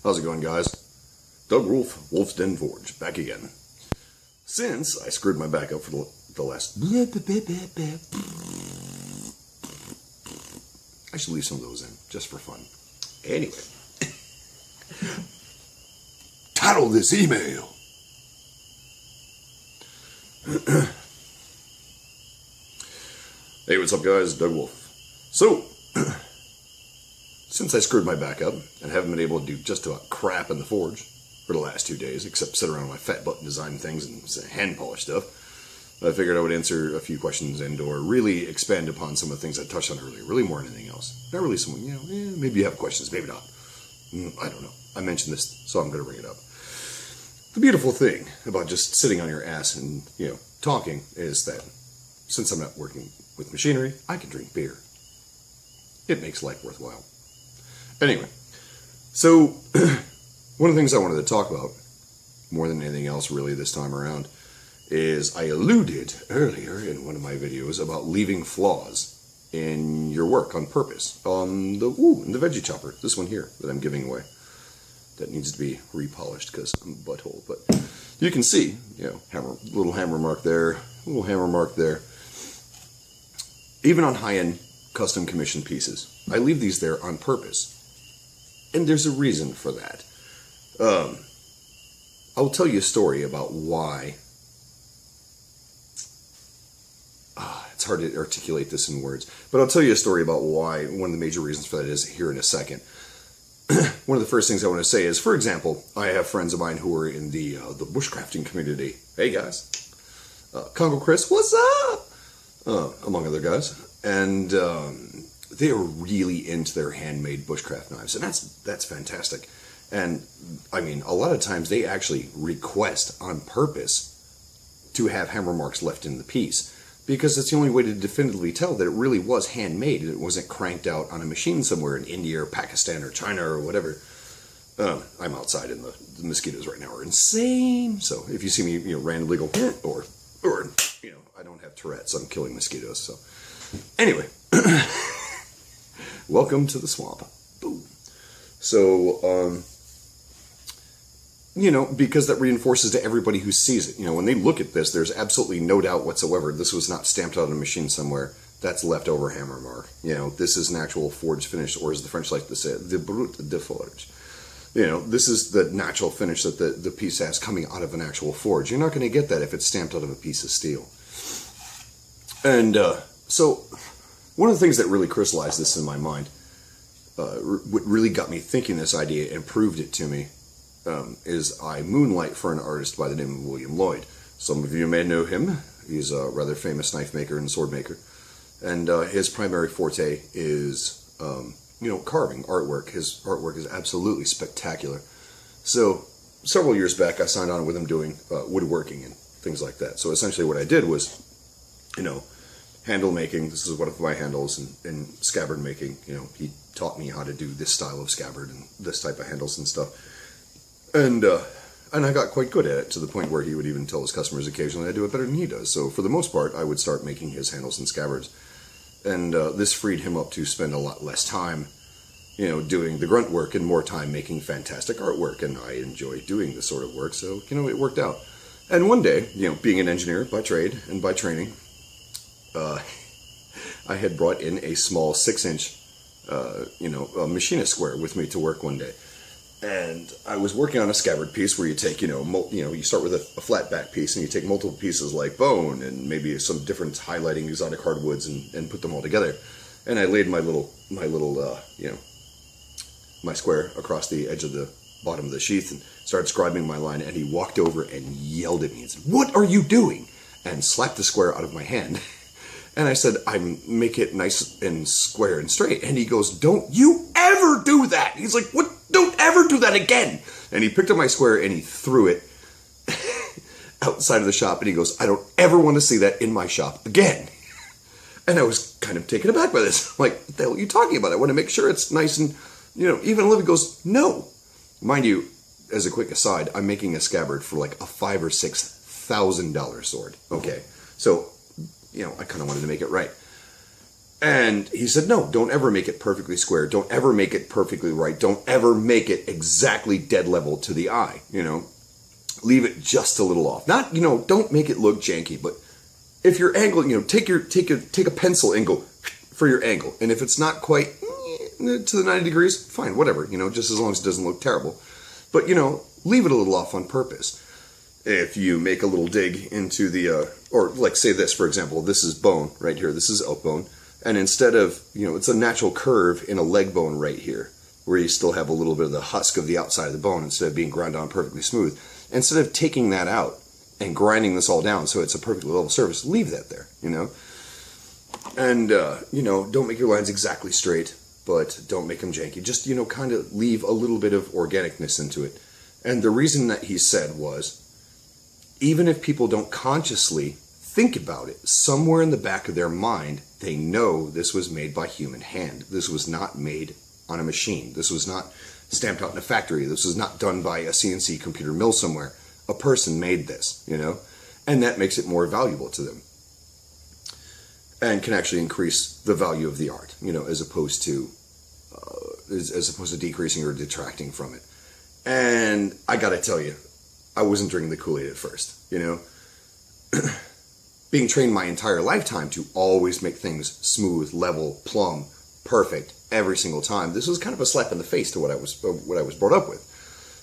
How's it going, guys? Doug Wolf, Wolf's Den Forge, back again. Since I screwed my back up for the last... I should leave some of those in, just for fun. Anyway. Title this email. Hey, what's up, guys? Doug Wolf. So... since I screwed my back up and haven't been able to do just about crap in the forge for the last 2 days, except sit around on my fat butt and design things and hand polish stuff, I figured I would answer a few questions and or really expand upon some of the things I touched on earlier, really more than anything else. Not really someone, maybe you have questions, maybe not. I don't know. I mentioned this, so I'm going to bring it up. The beautiful thing about just sitting on your ass and, talking is that since I'm not working with machinery, I can drink beer. It makes life worthwhile. Anyway, so one of the things I wanted to talk about, more than anything else really this time around, is I alluded earlier in one of my videos about leaving flaws in your work on purpose. In the veggie chopper, this one here that I'm giving away, that needs to be repolished because I'm a butthole. But you can see, little hammer mark there, little hammer mark there. Even on high-end custom commissioned pieces, I leave these there on purpose. And there's a reason for that. I'll tell you a story about why. It's hard to articulate this in words, but I'll tell you a story about why. One of the major reasons for that is here in a second. One of the first things I want to say is, for example, I have friends of mine who are in the bushcrafting community. Hey guys, Congo Chris, what's up? Among other guys, and they are really into their handmade bushcraft knives, and that's fantastic. And I mean, a lot of times they actually request on purpose to have hammer marks left in the piece, because it's the only way to definitively tell that it really was handmade and it wasn't cranked out on a machine somewhere in India or Pakistan or China or whatever. I'm outside and the mosquitoes right now are insane. So if you see me, randomly go or I don't have Tourette's, I'm killing mosquitoes. So anyway. Welcome to the swamp. Boom. So, because that reinforces to everybody who sees it. When they look at this, there's absolutely no doubt whatsoever this was not stamped out on a machine somewhere. That's leftover hammer mark. This is an actual forged finish, or as the French like to say, the brut de forge. This is the natural finish that the piece has coming out of an actual forge. You're not going to get that if it's stamped out of a piece of steel. And so... one of the things that really crystallized this in my mind, what really got me thinking this idea and proved it to me, is I moonlight for an artist by the name of William Lloyd. Some of you may know him. He's a rather famous knife maker and sword maker. And his primary forte is, carving, artwork. His artwork is absolutely spectacular. So several years back, I signed on with him doing woodworking and things like that. So essentially what I did was, handle making. This is one of my handles, and scabbard making. He taught me how to do this style of scabbard and this type of handles and stuff. And I got quite good at it, to the point where he would even tell his customers occasionally I do it better than he does. So for the most part, I would start making his handles and scabbards. And this freed him up to spend a lot less time, doing the grunt work and more time making fantastic artwork. And I enjoy doing this sort of work, so, it worked out. And one day, being an engineer by trade and by training, I had brought in a small 6-inch, machinist square with me to work one day. And I was working on a scabbard piece where you take, you start with a flat back piece and you take multiple pieces like bone and maybe some different highlighting exotic hardwoods and put them all together. And I laid my square across the edge of the bottom of the sheath and started scribing my line, and he walked over and yelled at me and said, "What are you doing?" and slapped the square out of my hand. And I said, "I make it nice and square and straight." And he goes, "Don't you ever do that." He's like, "What? Don't ever do that again." And he picked up my square and he threw it outside of the shop. And he goes, "I don't ever want to see that in my shop again." And I was kind of taken aback by this. Like, what the hell are you talking about? I want to make sure it's nice and, even Olivia goes, "No." Mind you, as a quick aside, I'm making a scabbard for like a $5,000 or $6,000 sword. Okay. So, I kind of wanted to make it right. And he said, no, don't ever make it perfectly square. Don't ever make it perfectly right. Don't ever make it exactly dead level to the eye, you know. Leave it just a little off. Not, you know, don't make it look janky, but if your angle, you know, take a pencil and go for your angle. And if it's not quite to the 90 degrees, fine, whatever, you know, just as long as it doesn't look terrible. But, you know, leave it a little off on purpose. If you make a little dig into the, or like say this, for example, this is bone right here. This is elk bone. And instead of, you know, it's a natural curve in a leg bone right here, where you still have a little bit of the husk of the outside of the bone instead of being ground down perfectly smooth. Instead of taking that out and grinding this all down so it's a perfectly level surface, leave that there, you know. And, you know, don't make your lines exactly straight, but don't make them janky. Just, you know, kind of leave a little bit of organicness into it. And the reason that he said was, even if people don't consciously think about it, somewhere in the back of their mind, they know this was made by human hand. This was not made on a machine. This was not stamped out in a factory. This was not done by a CNC computer mill somewhere. A person made this, you know, and that makes it more valuable to them and can actually increase the value of the art, you know, as opposed to decreasing or detracting from it. And I gotta tell you, I wasn't drinking the Kool-Aid at first, you know. Being trained my entire lifetime to always make things smooth, level, plumb, perfect every single time, this was kind of a slap in the face to what I was brought up with.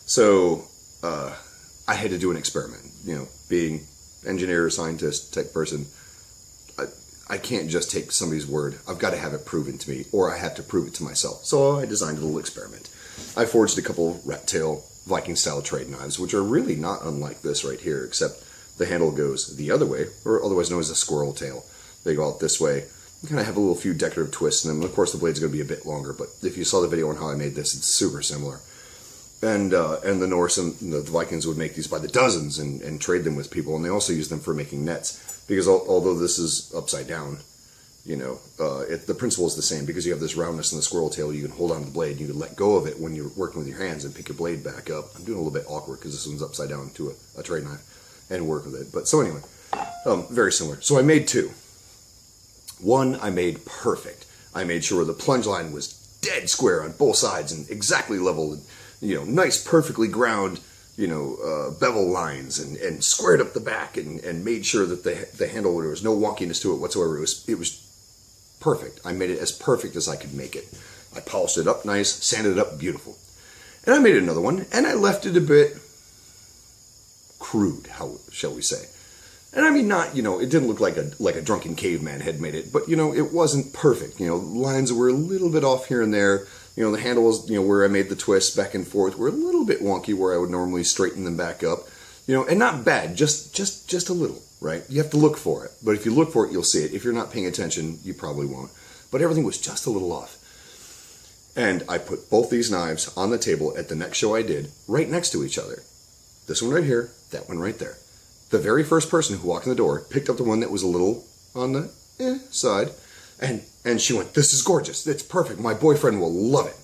So I had to do an experiment. You know, being engineer, scientist, tech person, I can't just take somebody's word. I've got to have it proven to me, or I have to prove it to myself. So I designed a little experiment. I forged a couple of rat tail Viking-style trade knives, which are really not unlike this right here, except the handle goes the other way, or otherwise known as a squirrel tail. They go out this way. You kind of have a little few decorative twists in them. Of course, the blade's going to be a bit longer, but if you saw the video on how I made this, it's super similar. And the Norse and the Vikings would make these by the dozens and trade them with people, and they also use them for making nets, because although this is upside down, you know, the principle is the same, because you have this roundness in the squirrel tail. You can hold on to the blade, and you can let go of it when you're working with your hands and pick your blade back up. I'm doing a little bit awkward because this one's upside down to a trade knife, and work with it. But so anyway, very similar. So I made two. One I made perfect. I made sure the plunge line was dead square on both sides and exactly level, and, you know, nice, perfectly ground, you know, bevel lines, and squared up the back, and made sure that the handle, there was no wonkiness to it whatsoever. It was perfect. I made it as perfect as I could make it. I polished it up nice, sanded it up beautiful. And I made another one, and I left it a bit crude, how shall we say. And I mean, not, you know, it didn't look like a drunken caveman had made it, but, you know, it wasn't perfect. You know, lines were a little bit off here and there. You know, the handles, you know, where I made the twists back and forth were a little bit wonky, where I would normally straighten them back up. You know, and not bad, just a little, right? You have to look for it. But if you look for it, you'll see it. If you're not paying attention, you probably won't. But everything was just a little off. And I put both these knives on the table at the next show I did, right next to each other. This one right here, that one right there. The very first person who walked in the door picked up the one that was a little on the side, and she went, "This is gorgeous. It's perfect. My boyfriend will love it."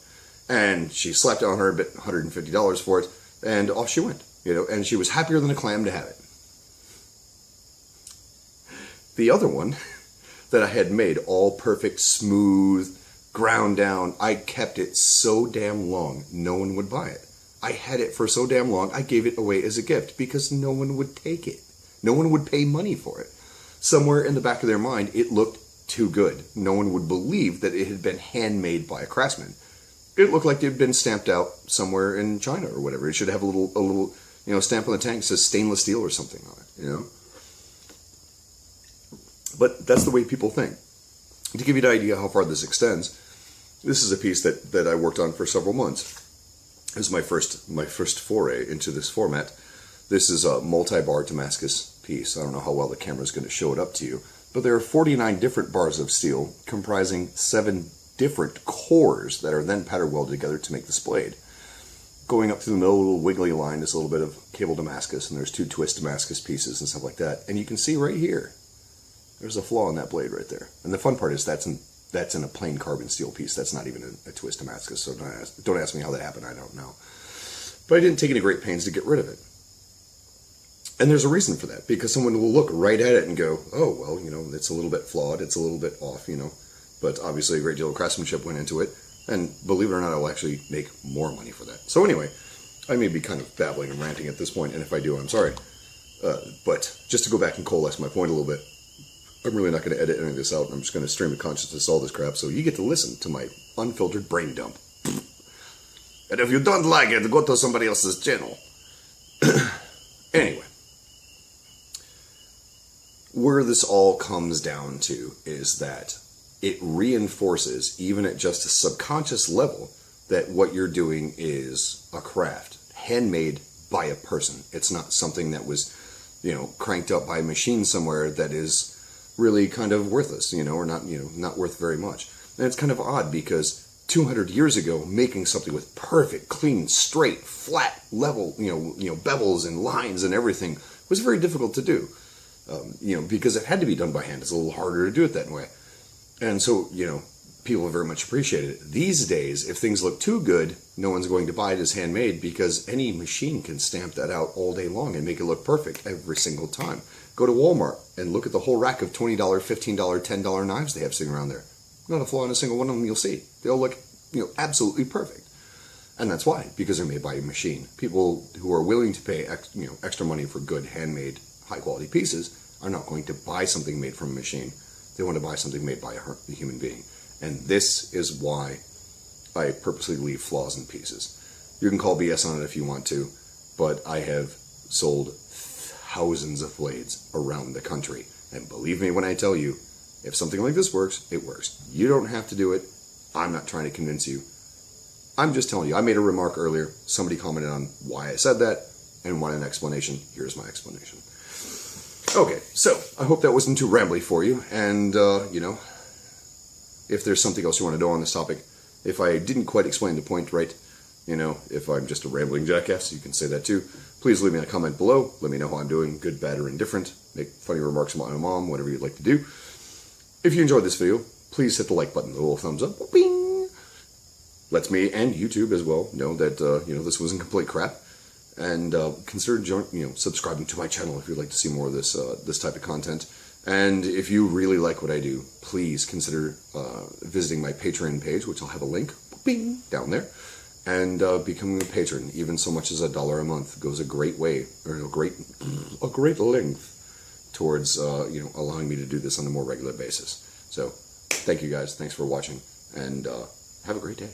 And she slapped on her a bit, $150 for it, and off she went. You know, and she was happier than a clam to have it. The other one that I had made all perfect, smooth, ground down, I kept it so damn long, no one would buy it. I had it for so damn long, I gave it away as a gift because no one would take it. No one would pay money for it. Somewhere in the back of their mind, it looked too good. No one would believe that it had been handmade by a craftsman. It looked like it had been stamped out somewhere in China or whatever. It should have a little, you know, stamp on the tank that says stainless steel or something on it, you know. But that's the way people think. To give you an idea how far this extends, this is a piece that I worked on for several months. This is my first foray into this format. This is a multi-bar Damascus piece. I don't know how well the camera is going to show it up to you, but there are 49 different bars of steel comprising 7 different cores that are then pattern welded together to make this blade. Going up through the middle, a little wiggly line, is a little bit of cable Damascus, and there's 2 twist Damascus pieces and stuff like that. And you can see right here, there's a flaw in that blade right there. And the fun part is that's in a plain carbon steel piece. That's not even a twist Damascus, so don't ask me how that happened. I don't know. But I didn't take any great pains to get rid of it. And there's a reason for that, because someone will look right at it and go, "Oh, well, you know, it's a little bit flawed, it's a little bit off, you know." But obviously a great deal of craftsmanship went into it, and believe it or not, I'll actually make more money for that. So anyway, I may be kind of babbling and ranting at this point, and if I do, I'm sorry. But just to go back and coalesce my point a little bit, I'm really not going to edit any of this out. I'm just going to stream of consciousness all this crap, so you get to listen to my unfiltered brain dump. And if you don't like it, go to somebody else's channel. Anyway, where this all comes down to is that it reinforces, even at just a subconscious level, that what you're doing is a craft, handmade by a person. It's not something that was, cranked up by a machine somewhere that is really kind of worthless, or not, not worth very much. And it's kind of odd because 200 years ago, making something with perfect, clean, straight, flat, level, bevels and lines and everything was very difficult to do. Because it had to be done by hand. It's a little harder to do it that way. And so, people very much appreciated it. These days, if things look too good, no one's going to buy it as handmade because any machine can stamp that out all day long and make it look perfect every single time. Go to Walmart and look at the whole rack of $20, $15, $10 knives they have sitting around there. Not a flaw in a single one of them you'll see. They all look, absolutely perfect. And that's why, because they're made by a machine. People who are willing to pay, extra money for good, handmade, high-quality pieces are not going to buy something made from a machine. They want to buy something made by a human being. And this is why I purposely leave flaws in pieces. You can call BS on it if you want to, but I have sold thousands of blades around the country. And believe me when I tell you, if something like this works, it works. You don't have to do it. I'm not trying to convince you. I'm just telling you. I made a remark earlier. Somebody commented on why I said that and wanted an explanation. Here's my explanation. Okay, so I hope that wasn't too rambly for you. And, if there's something else you want to know on this topic, if I didn't quite explain the point right, if I'm just a rambling jackass, you can say that too. Please leave me a comment below. Let me know how I'm doing, good, bad, or indifferent. Make funny remarks about my mom, whatever you'd like to do. If you enjoyed this video, please hit the like button, the little thumbs up. Bing! Lets me and YouTube as well know that, this wasn't complete crap. And consider subscribing to my channel if you'd like to see more of this type of content. And if you really like what I do, please consider visiting my Patreon page, which I'll have a link bing, down there, and becoming a patron. Even so much as $1 a month goes a great way, or a great length towards allowing me to do this on a more regular basis. So thank you guys. Thanks for watching, and have a great day.